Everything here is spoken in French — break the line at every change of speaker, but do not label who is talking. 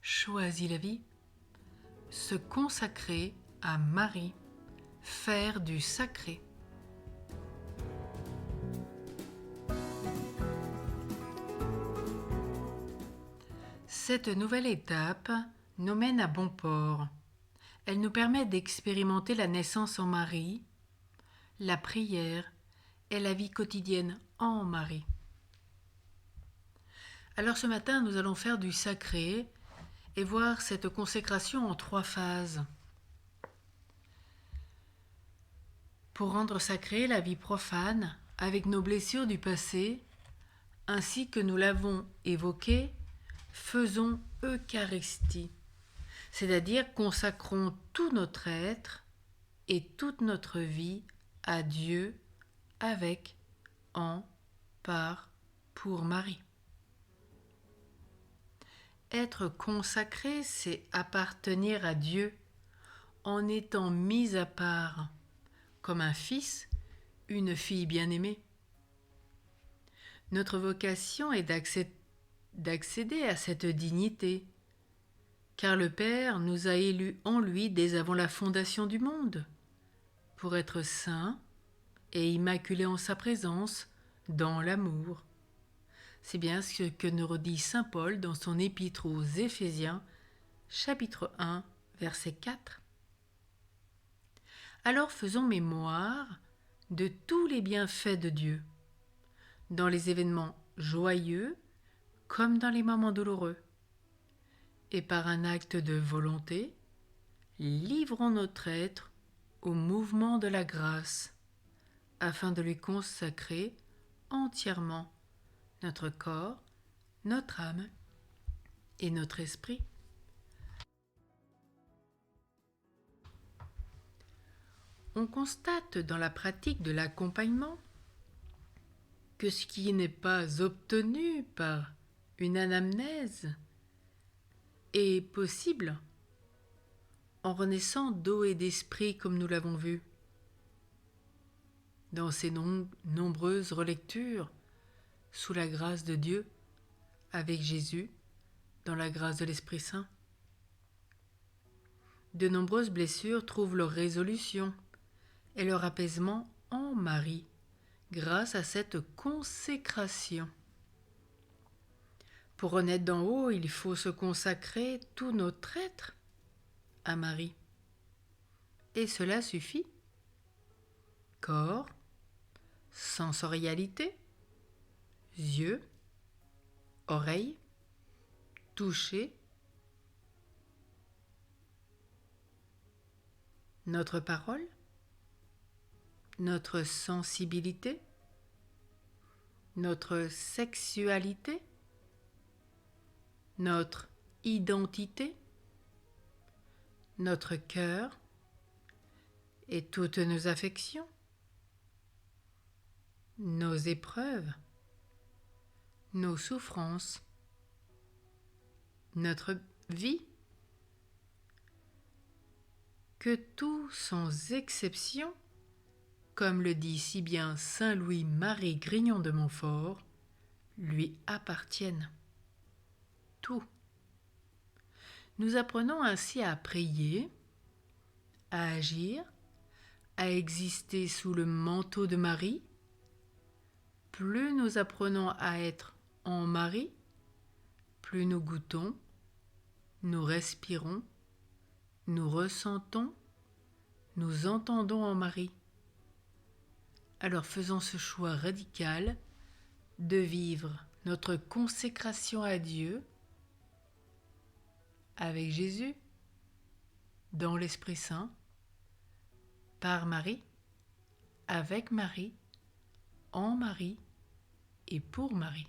choisi la vie, se consacrer à Marie, faire du sacré. Cette nouvelle étape nous mène à bon port. Elle nous permet d'expérimenter la naissance en Marie, la prière et la vie quotidienne en Marie. Alors ce matin, nous allons faire du sacré et voir cette consécration en 3 phases. Pour rendre sacrée la vie profane avec nos blessures du passé, ainsi que nous l'avons évoqué, faisons Eucharistie, c'est-à-dire consacrons tout notre être et toute notre vie à Dieu avec, en, par, pour Marie. Être consacré, c'est appartenir à Dieu en étant mis à part, comme un fils, une fille bien-aimée. Notre vocation est d'accéder à cette dignité, car le Père nous a élus en lui dès avant la fondation du monde, pour être saints et immaculés en sa présence, dans l'amour. C'est bien ce que nous redit saint Paul dans son épître aux Éphésiens, chapitre 1, verset 4. Alors faisons mémoire de tous les bienfaits de Dieu, dans les événements joyeux comme dans les moments douloureux. Et par un acte de volonté, livrons notre être au mouvement de la grâce, afin de lui consacrer entièrement notre corps, notre âme et notre esprit. On constate dans la pratique de l'accompagnement que ce qui n'est pas obtenu par une anamnèse est possible en renaissant d'eau et d'esprit comme nous l'avons vu. Dans ces nombreuses relectures, sous la grâce de Dieu, avec Jésus, dans la grâce de l'Esprit Saint. De nombreuses blessures trouvent leur résolution et leur apaisement en Marie, grâce à cette consécration. Pour renaître d'en haut, il faut se consacrer tout notre être à Marie. Et cela suffit. Corps, sensorialité, yeux, oreilles, toucher, notre parole, notre sensibilité, notre sexualité, notre identité, notre cœur et toutes nos affections, nos épreuves, nos souffrances, notre vie, que tout sans exception, comme le dit si bien saint Louis-Marie Grignon de Montfort, lui appartiennent. Tout. Nous apprenons ainsi à prier, à agir, à exister sous le manteau de Marie. Plus nous apprenons à être en Marie, plus nous goûtons, nous respirons, nous ressentons, nous entendons en Marie. Alors faisons ce choix radical de vivre notre consécration à Dieu avec Jésus, dans l'Esprit Saint, par Marie, avec Marie, en Marie et pour Marie.